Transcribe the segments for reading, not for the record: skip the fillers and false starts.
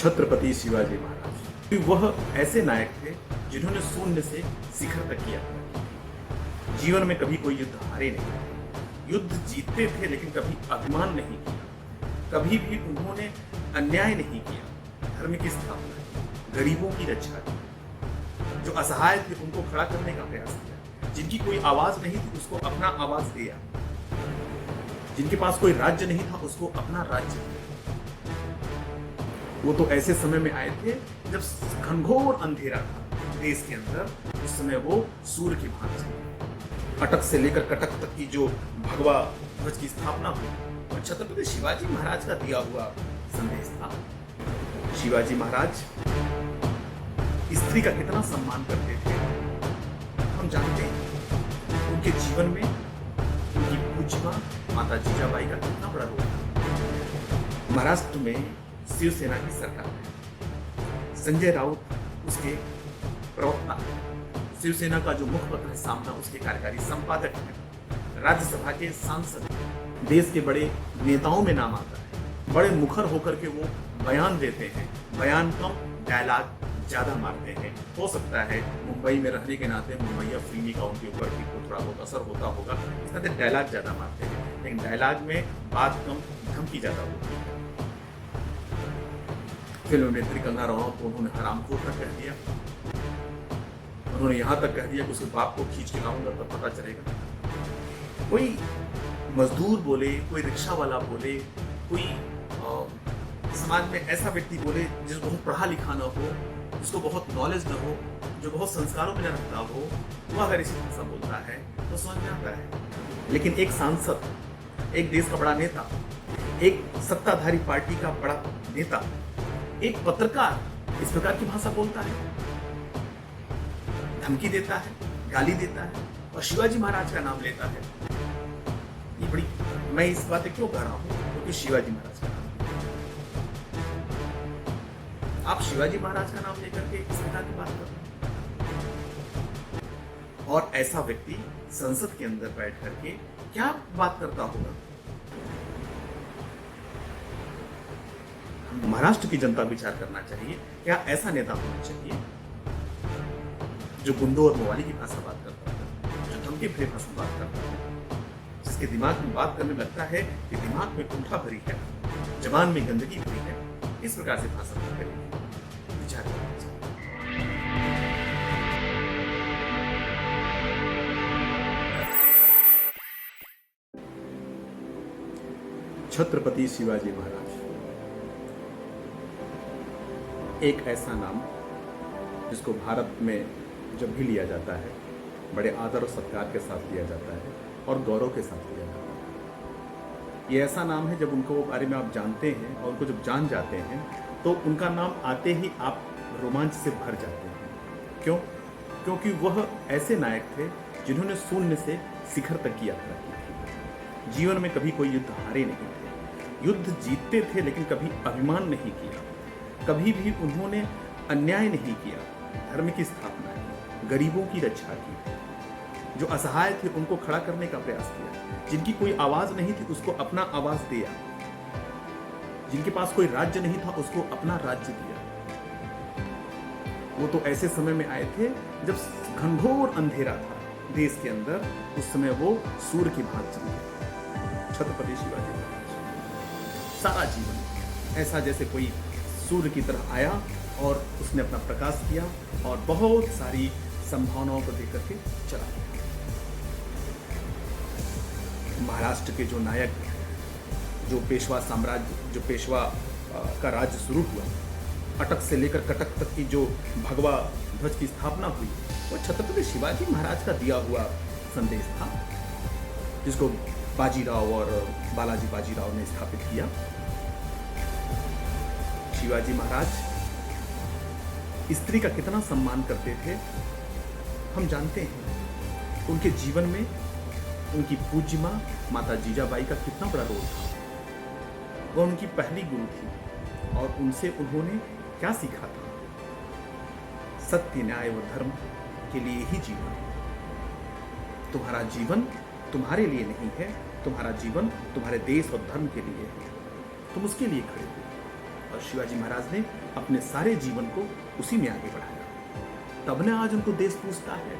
छत्रपति शिवाजी महाराज वह ऐसे नायक थे जिन्होंने शून्य से शिखर तक किया। जीवन में कभी कोई युद्ध हारे नहीं, युद्ध जीतते थे लेकिन कभी अभिमान नहीं किया, कभी भी उन्होंने अन्याय नहीं किया, धर्म की स्थापना की, गरीबों की रक्षा की, जो असहाय थे उनको खड़ा करने का प्रयास किया, जिनकी कोई आवाज नहीं थी उसको अपना आवाज दिया, जिनके पास कोई राज्य नहीं था उसको अपना राज्य दिया। वो तो ऐसे समय में आए थे जब घनघोर अंधेरा था देश के अंदर, उस समय वो सूर्य की भांति अटक से लेकर कटक तक की जो भगवा ध्वज की स्थापना हुई और छत्रपति शिवाजी महाराज का दिया हुआ संदेश था। शिवाजी महाराज स्त्री का कितना सम्मान करते थे हम जानते हैं। उनके जीवन में उनकी पूज्य माता जीजाबाई का कितना बड़ा रोल था। महाराष्ट्र में शिवसेना की सरकार है, संजय राउत उसके प्रवक्ता है, शिवसेना का जो मुखपत्र है सामना उसके कार्यकारी संपादक है, राज्यसभा के सांसद, देश के बड़े नेताओं में नाम आता है, बड़े मुखर होकर के वो बयान देते हैं, बयान कम डायलॉग ज्यादा मारते हैं। हो सकता है मुंबई में रहने के नाते मुंबईया फिल्मी का उनके ऊपर भी थोड़ा बहुत असर होता होगा, इस नाते डायलॉग ज्यादा मारते हैं, लेकिन डायलॉग में बात कम धमकी ज्यादा होती है। फिल्म अभिनेत्री कंगना रनौत को उन्होंने हरामखोर तक कह दिया, उन्होंने यहाँ तक कह दिया कि उसके बाप को खींच के लाऊंगा तब पता चलेगा। कोई मजदूर बोले, कोई रिक्शा वाला बोले, कोई समाज में ऐसा व्यक्ति बोले जिसको बहुत पढ़ा लिखा न हो, जिसको बहुत नॉलेज न हो, जो बहुत संस्कारों में न रखता हो, वो अगर इसी भाषा बोलता है तो समझ में आता है। लेकिन एक सांसद, एक देश का बड़ा नेता, एक सत्ताधारी पार्टी का बड़ा नेता, एक पत्रकार इस प्रकार की भाषा बोलता है, धमकी देता है, गाली देता है और शिवाजी महाराज का नाम लेता है। ये बड़ी, मैं इस बात क्यों कह रहा हूं क्योंकि शिवाजी महाराज का नाम, आप शिवाजी महाराज का नाम लेकर के इस प्रकार की बात कर रहे हैं और ऐसा व्यक्ति संसद के अंदर बैठ करके क्या बात करता होगा। महाराष्ट्र की जनता विचार करना चाहिए, क्या ऐसा नेता होना चाहिए जो गुंडों और मवाली की भाषा बात करता है, जो धमकी भरी भाषा बात करता है, जिसके दिमाग में बात करने लगता है कि दिमाग में कुंठा भरी है, जबान में गंदगी भरी है, इस प्रकार से भाषा बात करेगी। विचार करना चाहिए। छत्रपति शिवाजी महाराज एक ऐसा नाम जिसको भारत में जब भी लिया जाता है बड़े आदर और सत्कार के साथ लिया जाता है और गौरव के साथ लिया जाता है। ये ऐसा नाम है जब उनको बारे में आप जानते हैं और उनको जब जान जाते हैं तो उनका नाम आते ही आप रोमांच से भर जाते हैं। क्यों? क्योंकि वह ऐसे नायक थे जिन्होंने शून्य से शिखर तक की यात्रा की थी। जीवन में कभी कोई युद्ध हारे नहीं थे, युद्ध जीतते थे लेकिन कभी अभिमान नहीं किया, कभी भी उन्होंने अन्याय नहीं किया, धर्म की स्थापना की, गरीबों की रक्षा की, जो असहाय थे उनको खड़ा करने का प्रयास किया, जिनकी कोई आवाज नहीं थी उसको अपना आवाज दिया, जिनके पास कोई राज्य नहीं था उसको अपना राज्य दिया। वो तो ऐसे समय में आए थे जब घनघोर अंधेरा था देश के अंदर, उस समय वो सूर्य की भांति चमके। छत्रपति शिवाजी महाराज सारा जीवन ऐसा जैसे कोई सूर्य की तरह आया और उसने अपना प्रकाश किया और बहुत सारी संभावनाओं को देकर के चला गया। महाराष्ट्र के जो नायक, जो पेशवा साम्राज्य, जो पेशवा का राज्य शुरू हुआ, अटक से लेकर कटक तक की जो भगवा ध्वज की स्थापना हुई, वो छत्रपति शिवाजी महाराज का दिया हुआ संदेश था, जिसको बाजीराव और बालाजी बाजीराव ने स्थापित किया। शिवाजी महाराज स्त्री का कितना सम्मान करते थे हम जानते हैं। उनके जीवन में उनकी पूज्य माँ माता जीजाबाई का कितना बड़ा रोल था। वह उनकी पहली गुरु थी और उनसे उन्होंने क्या सीखा था? सत्य, न्याय व धर्म के लिए ही जीवन। तुम्हारा जीवन तुम्हारे लिए नहीं है, तुम्हारा जीवन तुम्हारे देश और धर्म के लिए है। तुम उसके लिए खड़े हो और शिवाजी महाराज ने अपने सारे जीवन को उसी में आगे बढ़ाया। तब ने आज उनको देश पूछता है।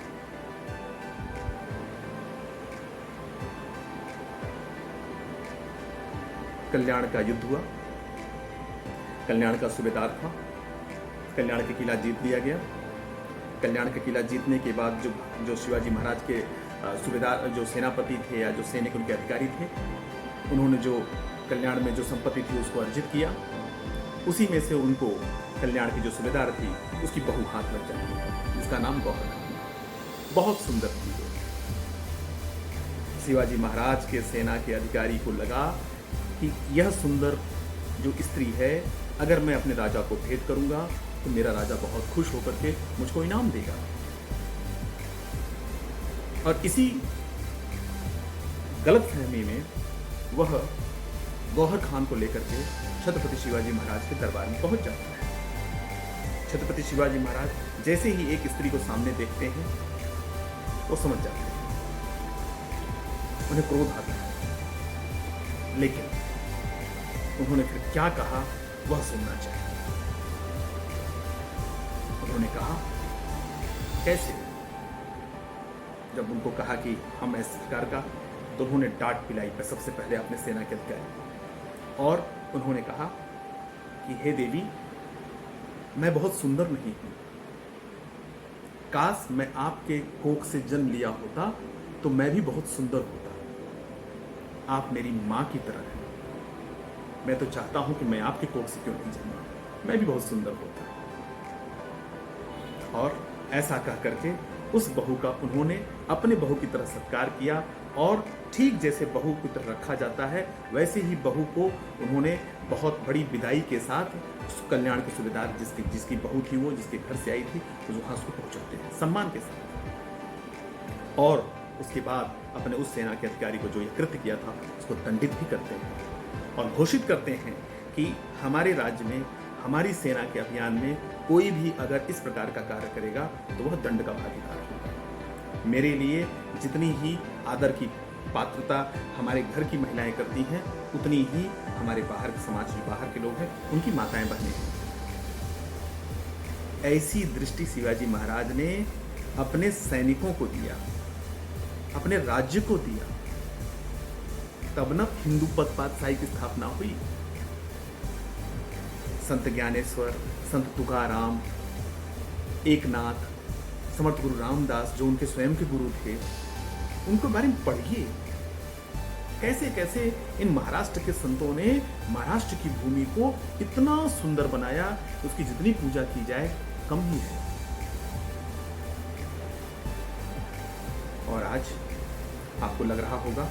कल्याण का युद्ध हुआ, कल्याण का सूबेदार था, कल्याण का किला जीत लिया गया। कल्याण का किला जीतने के बाद जो शिवाजी महाराज के सूबेदार, जो सेनापति थे या जो सैनिक उनके अधिकारी थे, उन्होंने जो कल्याण में जो संपत्ति थी उसको अर्जित किया। उसी में से उनको कल्याण की जो सूबेदार थी उसकी बहू हाथ लग जाती, जिसका नाम गौहर खान। बहुत सुंदर थी वो। शिवाजी महाराज के सेना के अधिकारी को लगा कि यह सुंदर जो स्त्री है, अगर मैं अपने राजा को भेंट करूंगा तो मेरा राजा बहुत खुश होकर के मुझको इनाम देगा। और इसी गलतफहमी में वह गौहर खान को लेकर के छत्रपति शिवाजी महाराज के दरबार में पहुंच जाता है। छत्रपति शिवाजी महाराज जैसे ही एक स्त्री को सामने देखते हैं वो समझ जाते हैं, उन्हें क्रोध आता है। लेकिन उन्होंने फिर क्या कहा वह सुनना चाहिए। उन्होंने कहा कैसे? जब उनको कहा कि हम इस प्रकार का, तो उन्होंने डांट पिलाई पर सबसे पहले अपने सेना के अधिकारी, और उन्होंने कहा कि हे देवी, मैं बहुत सुंदर नहीं हूं। काश मैं आपके कोख से जन्म लिया होता तो मैं भी बहुत सुंदर होता। आप मेरी मां की तरह हैं। मैं तो चाहता हूं कि मैं आपके कोख से क्यों नहीं जन्मा, मैं भी बहुत सुंदर होता। और ऐसा कह करके उस बहू का उन्होंने अपने बहू की तरह सत्कार किया, और ठीक जैसे बहू की तरह रखा जाता है वैसे ही बहू को उन्होंने बहुत बड़ी विदाई के साथ कल्याण के सूबेदार जिसकी बहू थी, वो जिसके घर से आई थी, तो वहां उसको पहुंचाते हैं सम्मान के साथ। और उसके बाद अपने उस सेना के अधिकारी को जो ये कृत्य किया था उसको दंडित भी करते हैं और घोषित करते हैं कि हमारे राज्य में, हमारी सेना के अभियान में कोई भी अगर इस प्रकार का कार्य करेगा तो वह दंड का भागीदार होगा। मेरे लिए जितनी ही आदर की पात्रता हमारे घर की महिलाएं करती हैं, उतनी ही हमारे बाहर के समाज के बाहर के लोग हैं उनकी माताएं बहनें हैं। ऐसी दृष्टि शिवाजी महाराज ने अपने सैनिकों को दिया, अपने राज्य को दिया। तब न हिंदू पदपातशाही की स्थापना हुई। संत ज्ञानेश्वर, संत तुकाराम, एकनाथ, समर्थ गुरु रामदास जो उनके स्वयं के गुरु थे, उनके बारे में पढ़िए। कैसे कैसे इन महाराष्ट्र के संतों ने महाराष्ट्र की भूमि को इतना सुंदर बनाया, उसकी जितनी पूजा की जाए कम ही है। और आज आपको लग रहा होगा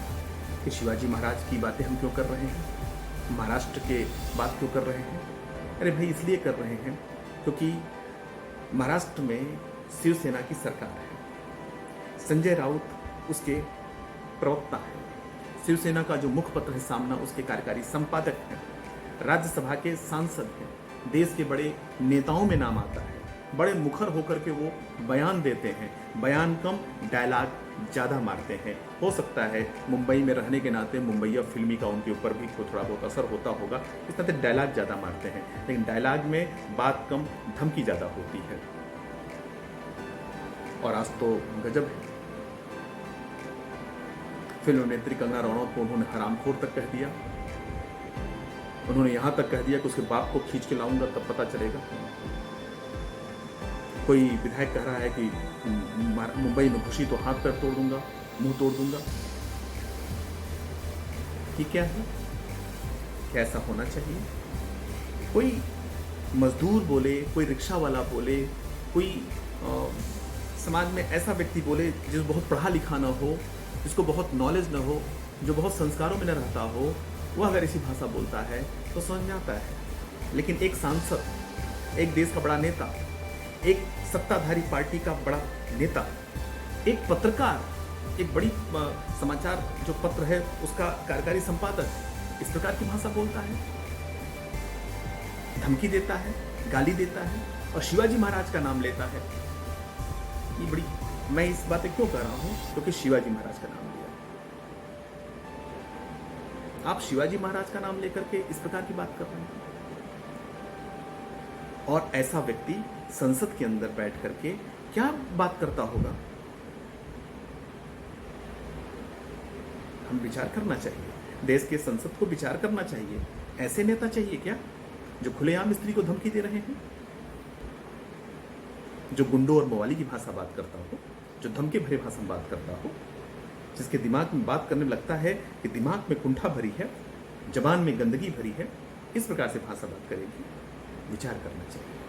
कि शिवाजी महाराज की बातें हम क्यों कर रहे हैं, महाराष्ट्र के बात क्यों कर रहे हैं। अरे भाई, इसलिए कर रहे हैं क्योंकि महाराष्ट्र में शिवसेना की सरकार है। संजय राउत उसके प्रवक्ता है। शिवसेना का जो मुखपत्र है सामना, उसके कार्यकारी संपादक हैं। राज्यसभा के सांसद हैं। देश के बड़े नेताओं में नाम आता है। बड़े मुखर होकर के वो बयान देते हैं। बयान कम, डायलॉग ज़्यादा मारते हैं। हो सकता है मुंबई में रहने के नाते मुंबईया फिल्मी का उनके ऊपर भी थोड़ा बहुत असर होता होगा, इस तरह से डायलॉग ज़्यादा मारते हैं। लेकिन डायलॉग में बात कम, धमकी ज़्यादा होती है। और आज तो गजब है, फिल्म अभिनेत्री कंगना रनौत को उन्होंने हरामखोर तक कह दिया। उन्होंने यहां तक कह दिया कि उसके बाप को खींच के लाऊंगा तब पता चलेगा। कोई विधायक कह रहा है कि मुंबई में घुसी तो हाथ पैर तोड़ दूंगा, मुंह तोड़ दूंगा। कि क्या है, क्या ऐसा होना चाहिए? कोई मजदूर बोले, कोई रिक्शा वाला बोले, कोई समाज में ऐसा व्यक्ति बोले जिसको बहुत पढ़ा लिखा ना हो, जिसको बहुत नॉलेज ना हो, जो बहुत संस्कारों में न रहता हो, वह अगर ऐसी भाषा बोलता है तो समझ में आता है। लेकिन एक सांसद, एक देश का बड़ा नेता, एक सत्ताधारी पार्टी का बड़ा नेता, एक पत्रकार, एक बड़ी समाचार जो पत्र है उसका कार्यकारी संपादक इस प्रकार की भाषा बोलता है, धमकी देता है, गाली देता है और शिवाजी महाराज का नाम लेता है। ये बड़ी, मैं इस बातें क्यों कर रहा हूं? क्योंकि शिवाजी महाराज का नाम लिया। आप शिवाजी महाराज का नाम लेकर के इस प्रकार की बात कर रहे हैं। और ऐसा व्यक्ति संसद के अंदर बैठ करके क्या बात करता होगा? हम विचार करना चाहिए, देश के संसद को विचार करना चाहिए। ऐसे नेता चाहिए क्या जो खुलेआम स्त्री को धमकी दे रहे हैं, जो गुंडों और मवाली की भाषा बात करता हो, जो धमकी भरे भाषा में बात करता हो, जिसके दिमाग में बात करने में लगता है कि दिमाग में कुंठा भरी है, जबान में गंदगी भरी है, इस प्रकार से भाषा बात करेगी? विचार करना चाहिए।